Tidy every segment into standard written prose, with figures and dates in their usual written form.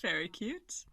Very cute.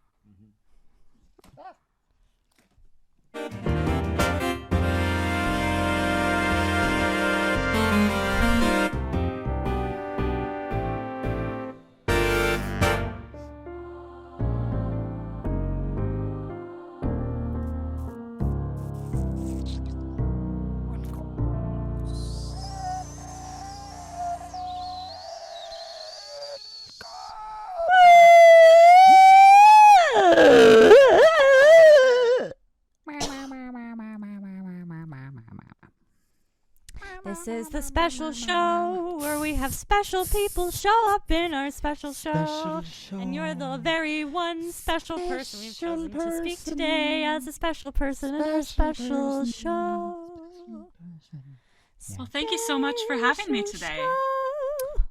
This is the special show where we have special people show up in our special show. And you're the very one special person we've chosen to speak today as a special person in our special show. Well, thank you so much for having me today.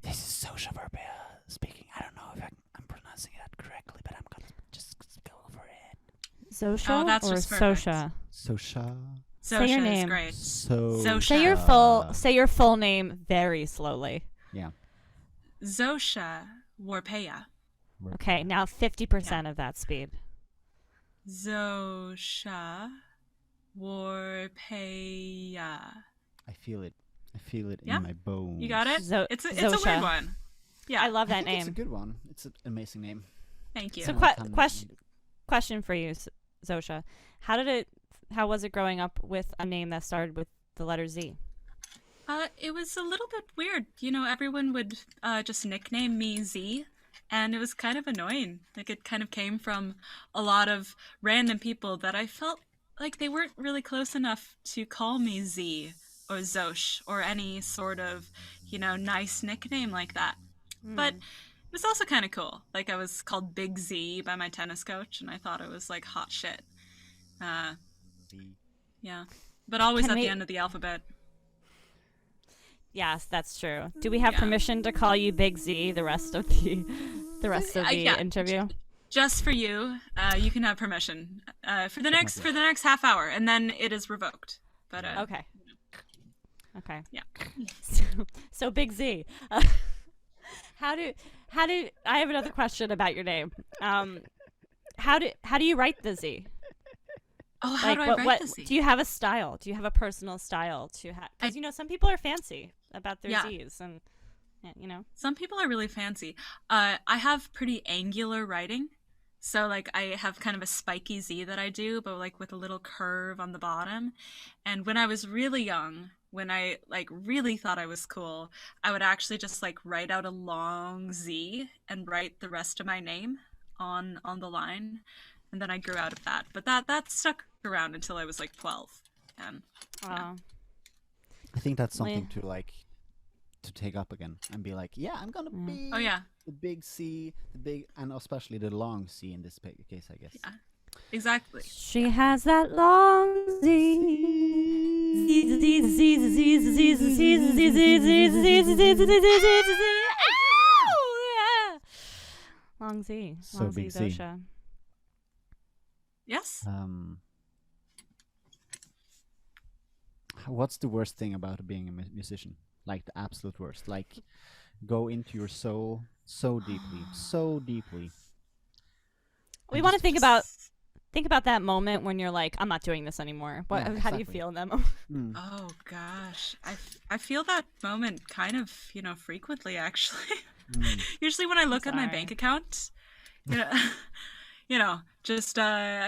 This is Zosha Warpeha speaking. I don't know if I'm pronouncing that correctly, but I'm gonna just go for it. Zosha that's or just perfect. Sosha? Zosha. Say your Zosha is name. great. Zosha. Say your full name very slowly. Yeah. Zosha Warpeha. Okay, now 50% of that speed. Zosha Warpeha. I feel it. I feel it Yeah? in my bones. You got it? It's a Zosha. weird one. Yeah. I love I that think name. It's a good one. It's an amazing name. Thank you. So question for you, Zosha. How was it growing up with a name that started with the letter Z? It was a little bit weird. You know, everyone would just nickname me Z, and it was kind of annoying. Like, it kind of came from a lot of random people that I felt like they weren't really close enough to call me Z or Zosh or any sort of, nice nickname like that. But it was also kind of cool. Like, I was called Big Z by my tennis coach, and I thought it was like hot shit. Yeah, but always at the end of the alphabet. Yes, that's true. Do we have permission to call you Big Z the rest of the interview? Just for you, you can have permission for the next half hour, and then it is revoked. But okay. Yeah. So Big Z. How do I have another question about your name? How do you write the Z? Oh, how do I write the Z? Do you have a style? Do you have a personal style to have? Because some people are fancy about their Z's, and some people are really fancy. I have pretty angular writing, so like I have kind of a spiky Z that I do, but like with a little curve on the bottom. And when I was really young, when I like really thought I was cool, I would actually just like write out a long Z and write the rest of my name on the line. And then I grew out of that. But that stuck around until I was like 12. And I think that's something to take up again and be like, yeah, I'm gonna be the big C, and especially the long C in this case, I guess. Yeah, exactly. She has that long Z. Long Z. So big Z. Zosha. Yes. What's the worst thing about being a musician? Like the absolute worst. Like go into your soul so deeply. We want to think about that moment when you're like, I'm not doing this anymore. How do you feel in that moment? Oh gosh, I feel that moment kind of frequently actually. Usually when I look at my bank account, I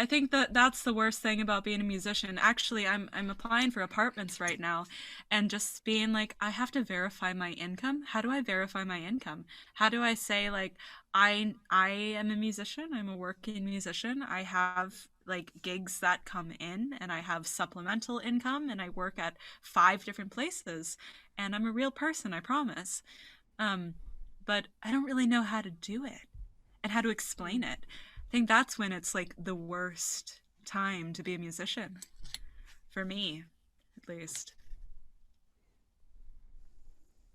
think that's the worst thing about being a musician. Actually, I'm applying for apartments right now, and just being like, I have to verify my income. How do I verify my income? How do I say like I am a musician, I'm a working musician, I have like gigs that come in, and I have supplemental income, and I work at 5 different places, and I'm a real person, I promise. But I don't really know how to do it and how to explain it. I think that's when it's like the worst time to be a musician. For me, at least.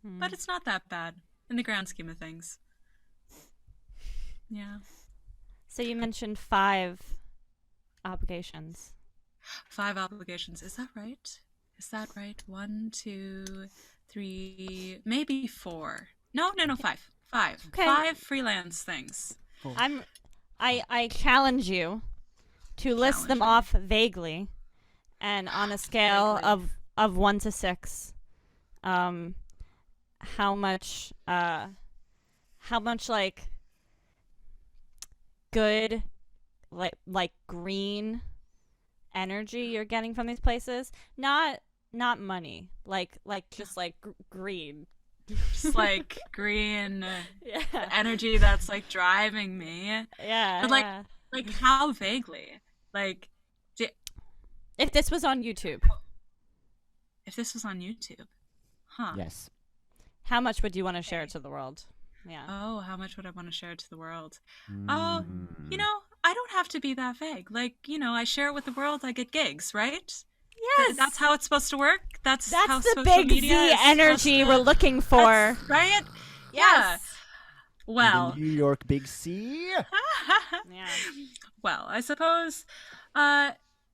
But it's not that bad in the grand scheme of things. Yeah. So you mentioned 5 obligations. 5 obligations. Is that right? 1, 2, 3, maybe 4. No, 5. 5. Okay. 5 freelance things. I challenge you to list them off vaguely, and on a scale of 1 to 6, how much like good like green energy you're getting from these places. Not money, like just like green. Just like green energy that's like driving me. Yeah. But like how vaguely? Like if this was on YouTube. If this was on YouTube. Huh. Yes. How much would you want to share to the world? Yeah. Oh, how much would I want to share to the world? Oh, you know, I don't have to be that vague. Like, you know, I share it with the world, I get gigs, right? Yes. That's how it's supposed to work. That's how the social big media Z energy we're looking for. Right? Yes. Yeah. Well. The New York Big C. Yeah. Well, I suppose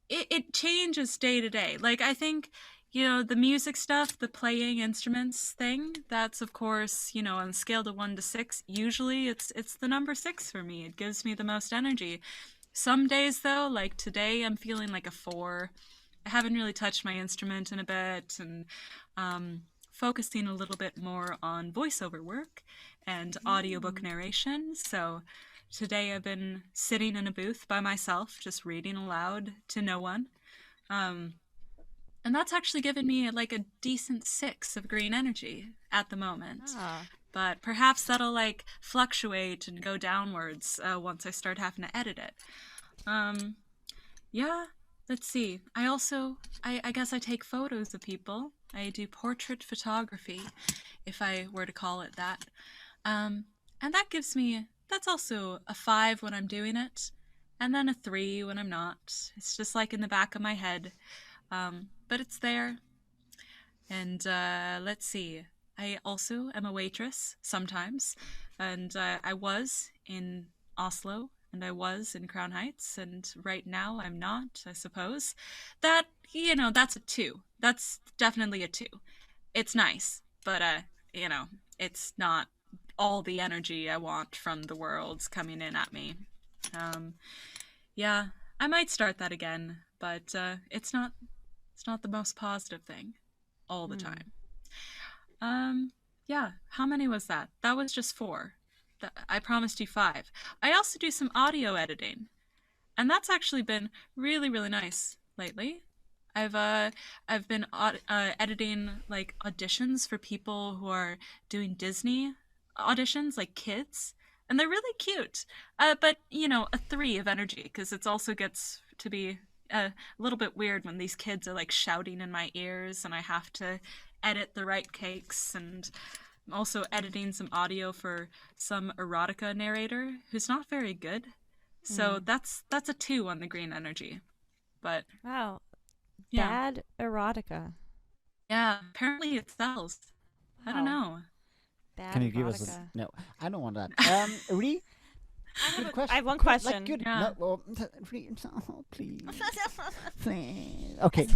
it changes day to day. Like, I think, you know, the music stuff, the playing instruments thing, that's, of course, you know, on a scale to 1 to 6, usually it's the number 6 for me. It gives me the most energy. Some days, though, like today, I'm feeling like a 4. I haven't really touched my instrument in a bit, and focusing a little bit more on voiceover work and audiobook narration. So today I've been sitting in a booth by myself, just reading aloud to no one. And that's actually given me like a decent 6 of green energy at the moment. But perhaps that'll like fluctuate and go downwards once I start having to edit it. Yeah, let's see. I guess I take photos of people. I do portrait photography, if I were to call it that. And that's also a 5 when I'm doing it, and then a 3 when I'm not. It's just like in the back of my head. But it's there. And let's see. I also am a waitress sometimes. And I was in Oslo, and I was in Crown Heights, and right now I'm not, I suppose. That, you know, that's a 2. That's definitely a 2. It's nice, but, you know, it's not all the energy I want from the world coming in at me. Yeah, I might start that again, but it's not the most positive thing all the time. Yeah, how many was that? That was just 4. I promised you 5. I also do some audio editing, and that's actually been really, really nice lately. I've been editing like auditions for people who are doing Disney auditions, like kids, and they're really cute. But you know, a 3 of energy, because it also gets to be a little bit weird when these kids are like shouting in my ears, and I have to edit the right cakes. And I'm also editing some audio for some erotica narrator who's not very good. So that's a 2 on the green energy. But wow, yeah. Bad erotica. Yeah, apparently it sells. I don't know. Bad Can you erotica. give us a... No, I don't want that. Ri? Good question. I have one question. Like, good. Yeah. No, well, oh, please. Please. Okay,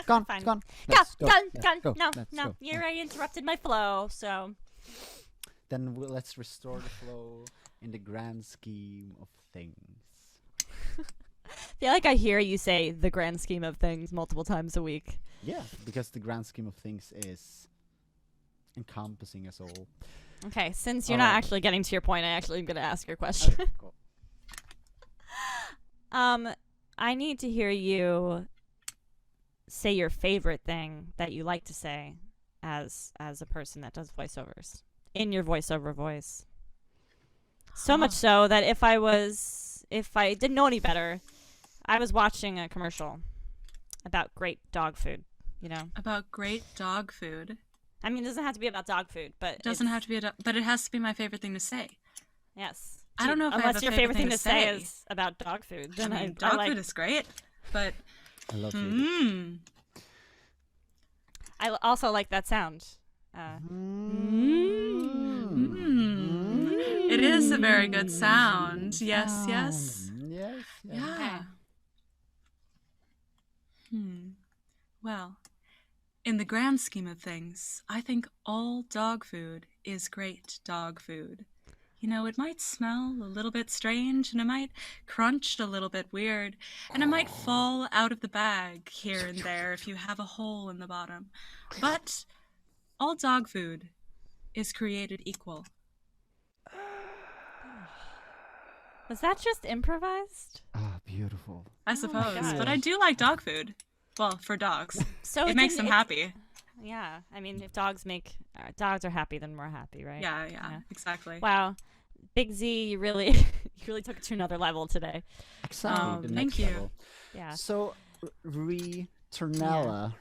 gone. Fine. Gone. Go. Let's go. No. Let's go. You already interrupted my flow, so. Then let's restore the flow in the grand scheme of things. I feel like I hear you say the grand scheme of things multiple times a week. Yeah, because the grand scheme of things is encompassing us all. Okay, since you're not actually getting to your point, I actually am going to ask your question. Okay, cool. I need to hear you say your favorite thing that you like to say as a person that does voiceovers in your voiceover voice. So much so that if I didn't know any better, I was watching a commercial about great dog food, you know? About great dog food. I mean, it doesn't have to be about dog food, but It doesn't have to be but it has to be my favorite thing to say. Yes. I don't know if I have unless a your favorite thing to say say is about dog food. Then I mean, dog food is great, but I love you. I also like that sound. It is a very good sound. Yes. Yes. Yeah. Well, in the grand scheme of things, I think all dog food is great dog food. You know, it might smell a little bit strange, and it might crunch a little bit weird, and it might fall out of the bag here and there if you have a hole in the bottom. But all dog food is created equal. Was that just improvised? Ah, beautiful. I suppose, but I do like dog food. Well, for dogs. So it makes them happy. Yeah, I mean, if dogs are happy, then we're happy, right? Yeah, exactly. Wow, Big Z, you really, you really took it to another level today. Exactly. The next thank you. level. Yeah. So, Tornello,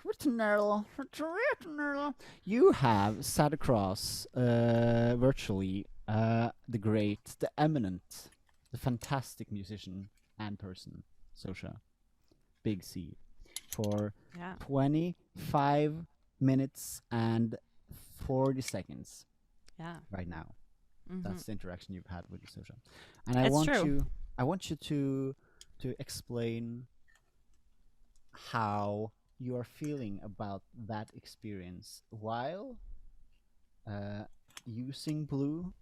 you have sat across virtually the great, the eminent, the fantastic musician and person, Zosha, Big C, for 25 minutes and 40 seconds. Yeah. Right now. Mm-hmm. That's the interaction you've had with Zosha. And I want you to explain how you are feeling about that experience while using blue,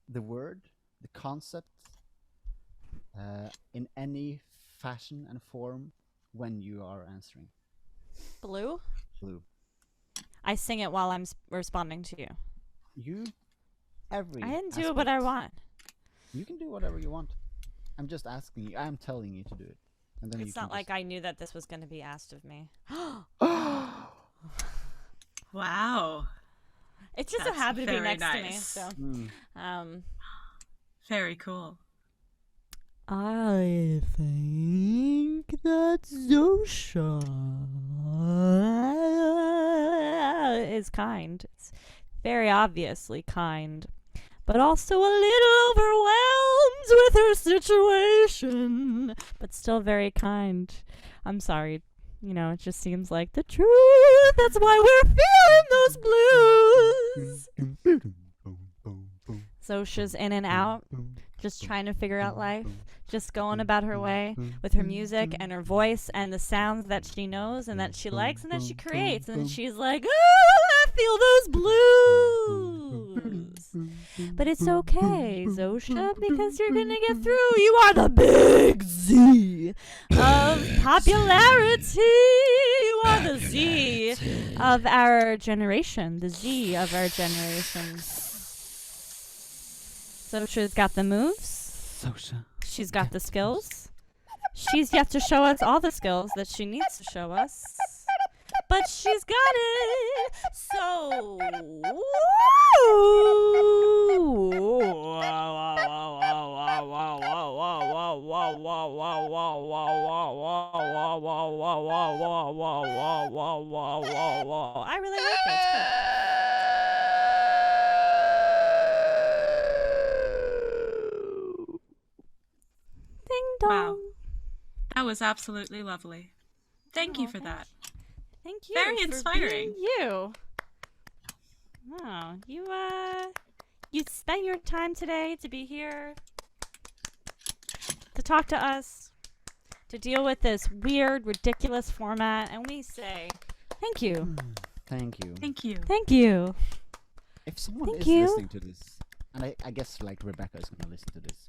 the word, the concept, in any fashion and form when you are answering. Blue? Blue. I sing it while I'm responding to you. I didn't do what I want. You can do whatever you want. I'm just asking you. I'm telling you to do it. And then it's not like I knew that this was going to be asked of me. Wow. It's just so happy to be next to me. So, very cool. I think that Zosha is kind. It's very obviously kind, but also a little overwhelmed with her situation, but still very kind. I'm sorry. You know, it just seems like the truth. That's why we're feeling those blues. Zosha's in and out, just trying to figure out life, just going about her way with her music and her voice and the sounds that she knows and that she likes and that she creates. And she's like, oh, I feel those blues. But it's okay, Zosha, because you're going to get through. You are the Big Z of popularity. You are the Z of our generation, the Z of our generation. Zosha's got the moves. Zosha. She's got the skills. She's yet to show us all the skills that she needs to show us. But she's got it. So I really like it. It's good. Wow. That was absolutely lovely. Thank you for that. Thank you. Very inspiring. You. Wow. You spent your time today to be here, to talk to us, to deal with this weird, ridiculous format, and we say thank you. Thank you. Thank you. Thank you. If someone is listening to this, and I guess like Rebecca is going to listen to this,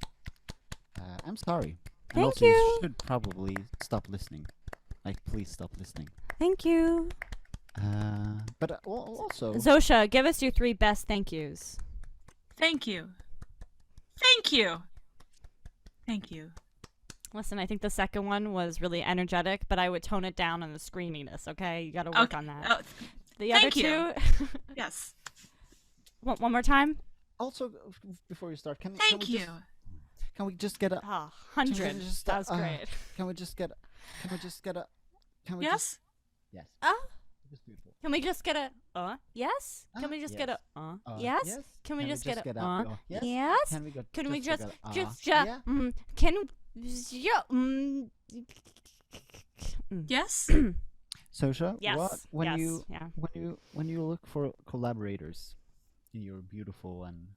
I'm sorry. And Thank also, you. You should probably stop listening. Like, please stop listening. Thank you. But also... Zosha, give us your 3 best thank yous. Thank you. Thank you. Thank you. Listen, I think the second one was really energetic, but I would tone it down on the screaminess, okay? You gotta work on that. The other two... Yes. One more time? Also, before you start, can we just get a 100? That was great. Can we just get a? Yes. Yes. It's beautiful. Can we just get a yes? Can we just get a yes? Can we just get a yes? Can we just Yes. Zosha, yes. when you look for collaborators in your beautiful and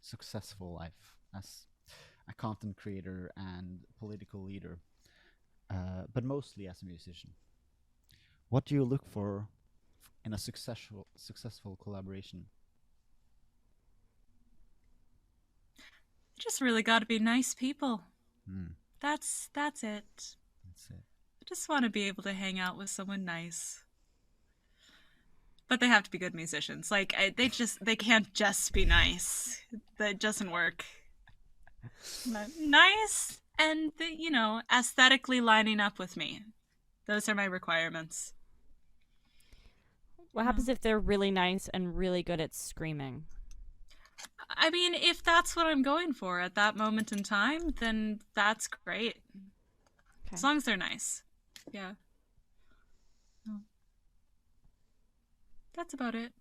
successful life as a content creator and political leader, but mostly as a musician, what do you look for in a successful collaboration just really got to be nice people. Mm, That's it. that's it. I just want to be able to hang out with someone nice. But they have to be good musicians. Like they can't just be nice. That doesn't work. But nice and aesthetically lining up with me. Those are my requirements. What happens if they're really nice and really good at screaming? I mean, if that's what I'm going for at that moment in time, then that's great. Okay. As long as they're nice. Yeah. Oh. That's about it.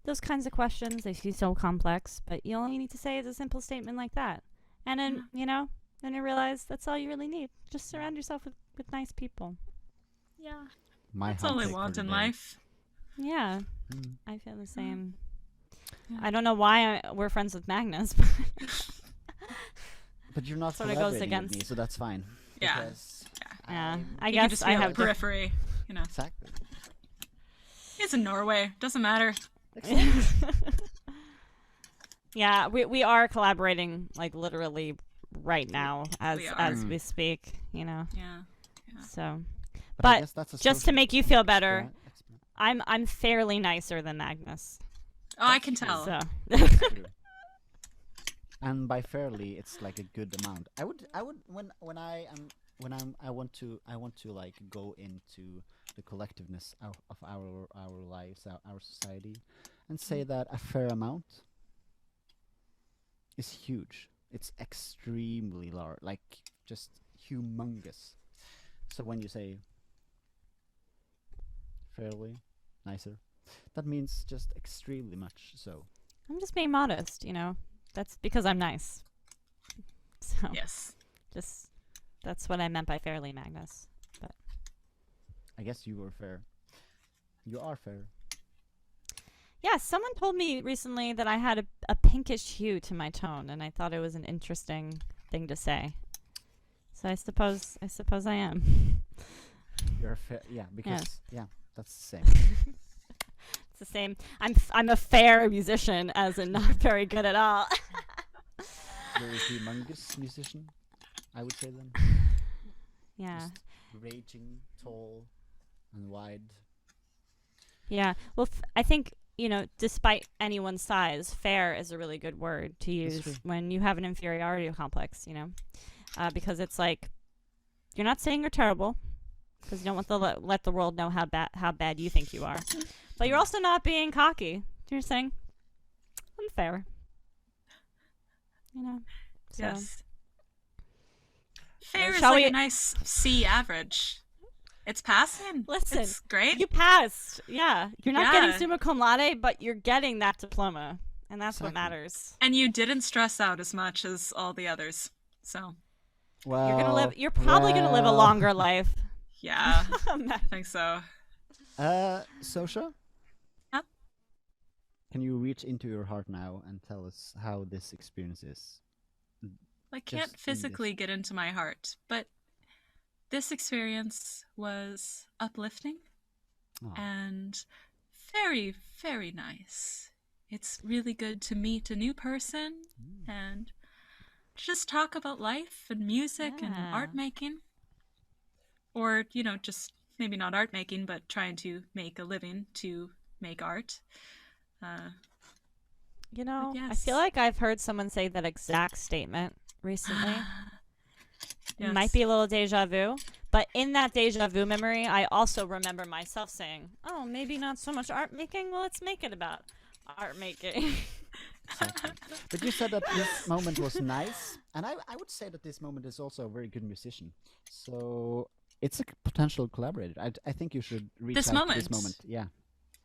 Those kinds of questions, they seem so complex, but you only need to say is a simple statement like that. And then, then you realize that's all you really need. Just surround yourself with nice people. Yeah. My That's all I hot take for want the in day. life. Yeah, Mm. I feel the same. Yeah. I don't know why we're friends with Magnus, But you're not Sort of goes collaborating with me, against- so that's fine. Yeah. Because yeah, I You can guess just I feel have the periphery, Exactly. It's in Norway. Doesn't matter. Yeah, we are collaborating like literally right now as We are. we speak, Yeah. So, I But guess that's a just to social make you feel better, experiment. I'm fairly nicer than Magnus. Oh, I That's can true. tell. So, True. And by fairly, it's like a good amount. I would when I want to like go into the collectiveness of our lives, our society, and say that a fair amount is huge. It's extremely large, like just humongous. So when you say fairly nicer, that means just extremely much. So I'm just being modest, That's because I'm nice. So, Yes. just that's what I meant by fairly, Magnus. I guess you were fair. You are fair. Yeah, someone told me recently that I had a pinkish hue to my tone, and I thought it was an interesting thing to say. So I suppose I am. You're fair. Yeah, because that's the same. It's the same. I'm a fair musician, as in not very good at all. Very humongous musician, I would say then. Yeah. Just raging, tall, and wide. Yeah. Well, I think, despite anyone's size, fair is a really good word to That's use true. when you have an inferiority complex, because it's like, you're not saying you're terrible, because you don't want to let the world know how bad you think you are. But you're also not being cocky. You're saying, I'm fair. So. Yes. Fair is Shall like we- a nice C average. It's passing. Listen, It's great. You passed. Yeah. You're not Yeah. getting summa cum laude, but you're getting that diploma. And that's what Exactly. matters. And you didn't stress out as much as all the others. So, Well, You're probably gonna live a longer life. yeah, I think so. Zosha? Huh? Can you reach into your heart now and tell us how this experience is? I Just can't in this- physically get into my heart, but this experience was uplifting Aw. and very, very nice. It's really good to meet a new person and just talk about life and music and Yeah. art making. Or, just maybe not art making, but trying to make a living to make art. I yes. feel like I've heard someone say that exact statement recently. It might Yes. be a little deja vu, but in that deja vu memory, I also remember myself saying, "Oh, maybe not so much art making. Well, let's make it about art making." Exactly. But you said that this moment was nice, and I would say that this moment is also a very good musician. So it's a potential collaborator. I think you should reach This out to this moment? moment. Yeah.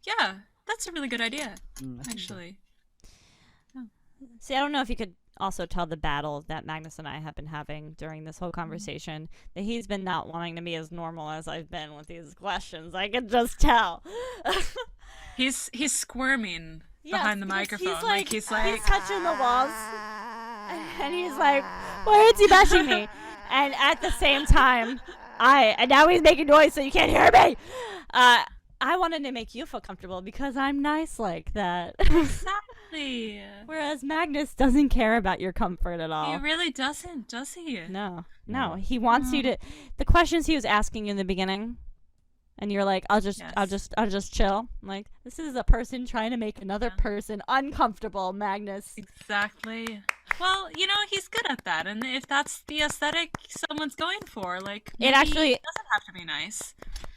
Yeah, that's a really good idea, I think so. actually. See, I don't know if you could also tell the battle that Magnus and I have been having during this whole conversation, that he's been not wanting to be as normal as I've been with these questions. I can just tell. He's squirming behind the Yes, because microphone. he's He's like, touching the walls, and he's like, "Why is he bashing me?" And at the same time, and now he's making noise so you can't hear me. I wanted to make you feel comfortable because I'm nice like that. Exactly. Whereas Magnus doesn't care about your comfort at all. He really doesn't, does he? No. No. He wants you to. The questions he was asking you in the beginning, and you're like, I'll just chill. I'm like, this is a person trying to make another person uncomfortable, Magnus. Exactly. Well, he's good at that, and if that's the aesthetic someone's going for, like, maybe It actually it doesn't have to be nice.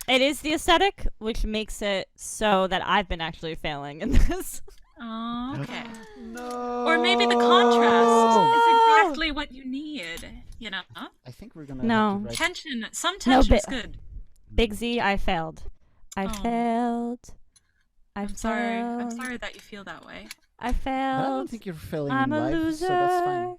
It is the aesthetic, which makes it so that I've been actually failing in this. Oh, okay. No. Or maybe the contrast is exactly what you need. I think we're gonna No. have to write... Tension. Some tension's good. Big Z, I failed. I failed. I'm sorry. I'm sorry that you feel that way. I But failed. I don't think you're failing I'm in a life, loser. so that's fine.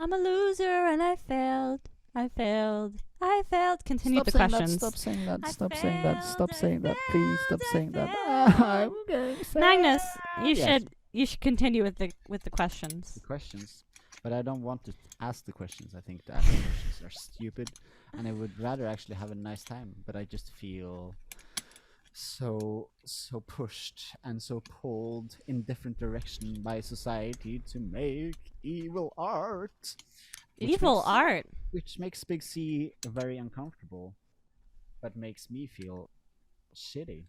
I'm a loser and I failed. I failed. I failed. Continue the questions. Stop saying that. I Stop saying that. Stop failed, saying I that. Please stop failed, saying I that. I'm failed. getting sad. Magnus, you Yes. should continue with the questions. The questions, but I don't want to ask the questions. I think the questions are stupid, and I would rather actually have a nice time. But I just feel so pushed and so pulled in different direction by society to make evil art. Which makes Big C very uncomfortable, but makes me feel shitty.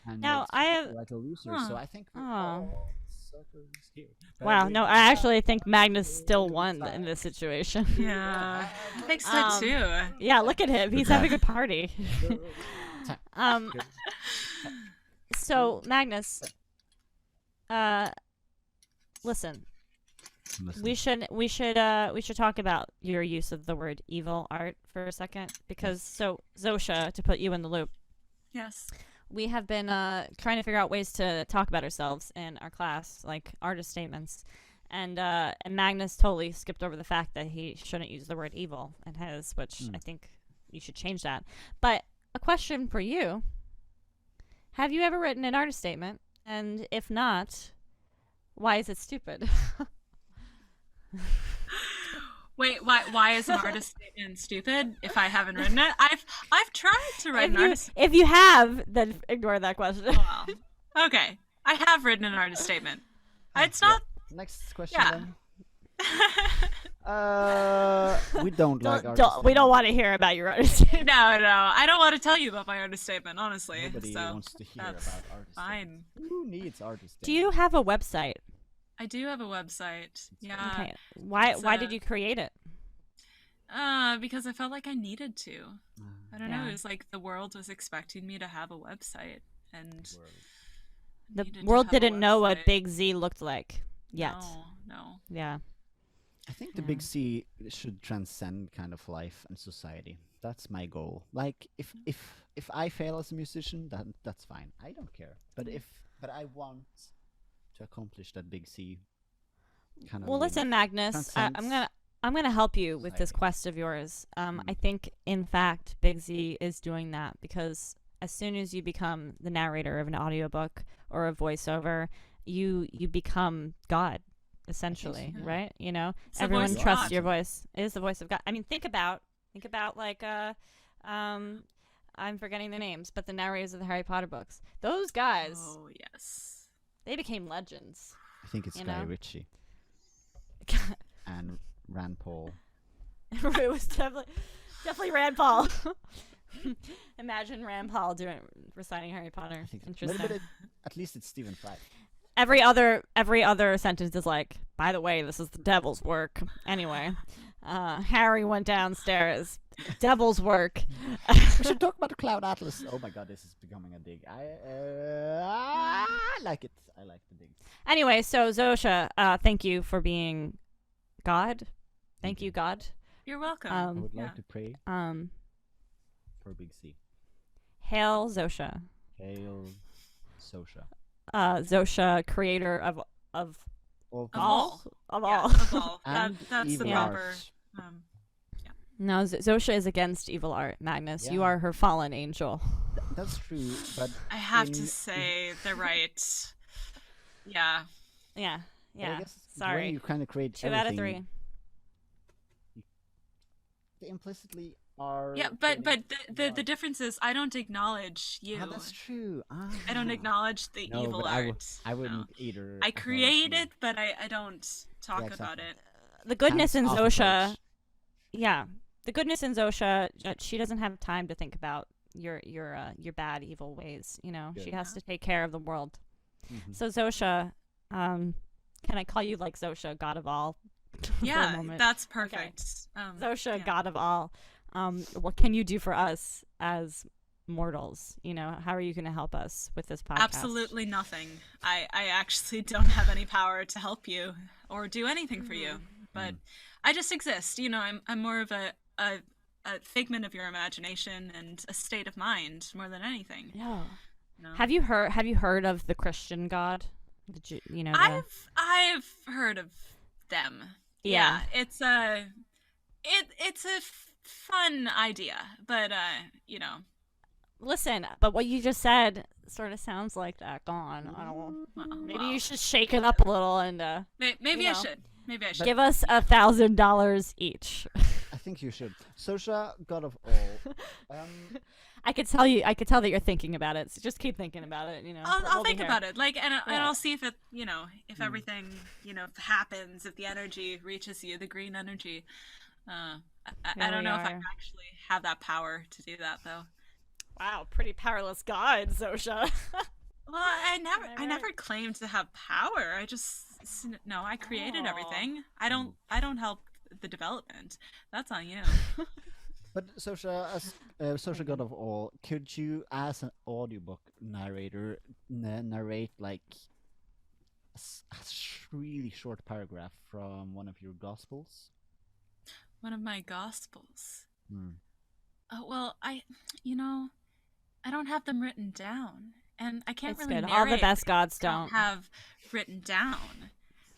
And Now, makes I me have- feel like a loser. So I think we're Oh. all suckers here. But Wow, we- no, I actually think Magnus still won in this situation. Yeah. I think so too. Yeah, look at him. He's having a party. Good. So Magnus, listen. Listen. We should talk about your use of the word evil art for a second, because so Zosha, to put you in the loop, Yes. we have been trying to figure out ways to talk about ourselves in our class, like artist statements, and Magnus totally skipped over the fact that he shouldn't use the word evil in his, which I think you should change that. But a question for you: have you ever written an artist statement? And if not, why is it stupid? Wait, why is an artist statement stupid if I haven't written it? I've tried to write an artist. If you have, then ignore that question. Well, okay. I have written an artist statement. It's not. Next question. Yeah. Then. We don't like artist We don't statements. want to hear about your artist statement. No. I don't want to tell you about my artist statement, honestly. Nobody so wants to hear about that's artist fine. statements. Who needs artist Do you have a website? I do have a website. Yeah. Okay. Why it's, did you create it? Because I felt like I needed to. I don't know. Yeah. It was like the world was expecting me to have a website, and The needed to world have a didn't know what website. Big Z looked like yet. No. Yeah. I think the Big C should transcend kind of life and society. That's my goal. Like if I fail as a musician, that's fine. I don't care. But I want to accomplish that Big C kind of. Well, listen, Magnus, I'm gonna help you with this society. quest of yours. I think, in fact, Big Z is doing that because as soon as you become the narrator of an audiobook or a voiceover, you become God, essentially, Yeah. right? You know, It's the everyone voice of trusts God. your voice. It is the voice of God. I mean, think about like I'm forgetting their names, but the narrators of the Harry Potter books. Those guys, Oh yes. they became legends. I think it's you Guy know? Ritchie and Rand Paul. It was definitely Rand Paul. Imagine Rand Paul reciting Harry Potter. I think Interesting. at least it's Stephen Fry. Every other sentence is like, by the way, this is the devil's work. Anyway, Harry went downstairs. Devil's work. We should talk about the Cloud Atlas. Oh my god, this is becoming a dig. I like it. I like the dig. Anyway, so Zosha, thank you for being God. Thank you, God. You're welcome. I would yeah. like to pray for Big C. Hail Zosha. Hail Zosha. Zosha, creator of All all. Yeah, All. of all. and That's the evil proper. art. Um, No, Zosha is against evil art, Magnus. You Yeah. are her fallen angel. That's true, but I have in- to say the right. Yeah. Yeah. but I Yeah. guess Sorry. when you kind of create 2 out of 3. everything, implicitly are Yeah, but creating the art. difference is I don't acknowledge you. Ah, that's true. Ah. I don't acknowledge the No, evil but art. I No. wouldn't either I acknowledge create you. it, but I don't Yeah, talk about exactly. it. The goodness in Hands-off Zosha, approach. yeah, the goodness in Zosha, she doesn't have time to think about your bad evil ways. You know, she Good. has to take care of the world. Mhm. So Zosha, can I call you like Zosha, God of all, for a Yeah, moment? that's perfect. Zosha, Yeah. God of all, what can you do for us as mortals? You know, how are you going to help us with this podcast? Absolutely nothing. I actually don't have any power to help you or do anything for you, but I just exist. You know, I'm more of a figment of your imagination and a state of mind more than anything. No. No. Have you heard of the Christian God? You know, I've heard of them. Yeah. It's it's a fun idea, but you know. Listen, but what you just said sort of sounds like that. Go on. I don't know. Maybe you should shake it up a little and Maybe you I know, should. Maybe I should. give us $1,000 each. I think you should. Zosha, God of all. I could tell that you're thinking about it. So just keep thinking about it. You know, I'll think about it. Like, and Yeah. I'll see if it, you know, if everything, you know, happens, if the energy reaches you, the green energy. I don't know if I actually have that power to do that, though. Wow, pretty powerless God, Zosha. Well, I never claimed to have power. I just, no, I created everything. I don't help the development. That's on you. But Zosha, as Zosha, God of all, could you, as an audiobook narrator, narrate like a really short paragraph from one of your gospels? One of my gospels. Hmm. Oh, well, you know, I don't have them written down, and I can't It's really good. narrate. All the best gods I don't don't. have written down.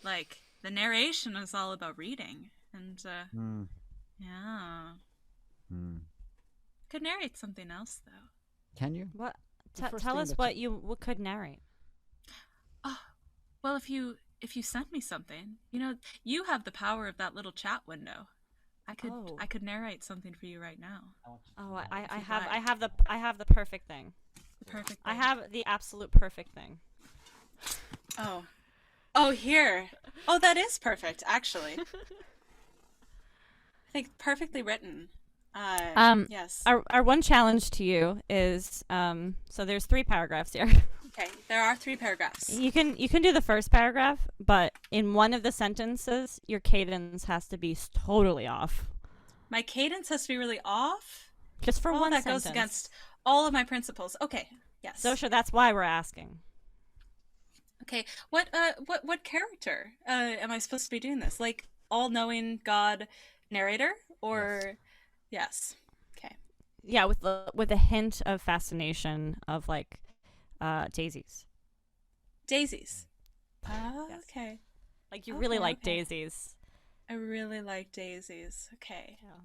Like, the narration is all about reading, and yeah, could narrate something else though. Can you? What? The first Tell thing us that what you could narrate. Oh, well, if you send me something, you know, you have the power of that little chat window. I could narrate something for you right now. Oh, I If you'd have like. I have the perfect thing. The perfect. I thing. have the absolute perfect thing. Oh, here. Oh, that is perfect, actually. I think perfectly written. Yes. Our one challenge to you is so there's 3 paragraphs here. Okay, there are 3 paragraphs. You can do the first paragraph, but in one of the sentences, your cadence has to be totally off. My cadence has to be really off. Just for one that sentence. goes against all of my principles. Okay, yes. So sure, that's why we're asking. Okay, what character am I supposed to be doing this? Like all-knowing God narrator, or yes? Okay. Yeah, with a hint of fascination of like daisies. Daisies. Yes. Okay. Like you really like okay. daisies. I really like daisies. Okay. Yeah.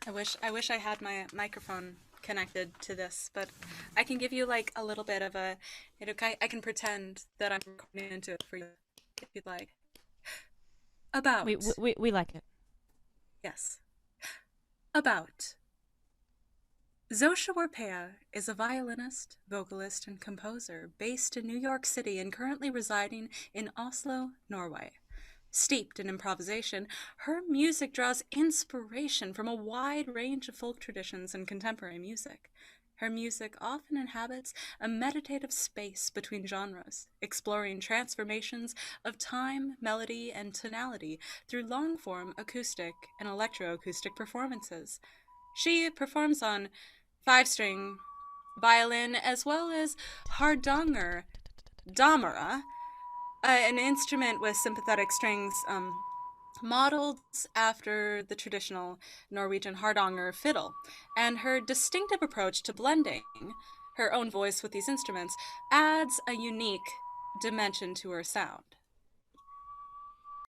I wish I had my microphone connected to this, but I can give you like a little bit of a, you know, I can pretend that I'm recording into it for you if you'd like. About. We like it. Yes. About. Zosha Warpeha is a violinist, vocalist, and composer based in New York City and currently residing in Oslo, Norway. Steeped in improvisation, her music draws inspiration from a wide range of folk traditions and contemporary music. Her music often inhabits a meditative space between genres, exploring transformations of time, melody, and tonality through long-form acoustic and electroacoustic performances. She performs on 5-string violin as well as hardanger, damara, an instrument with sympathetic strings modeled after the traditional Norwegian hardanger fiddle, and her distinctive approach to blending her own voice with these instruments adds a unique dimension to her sound.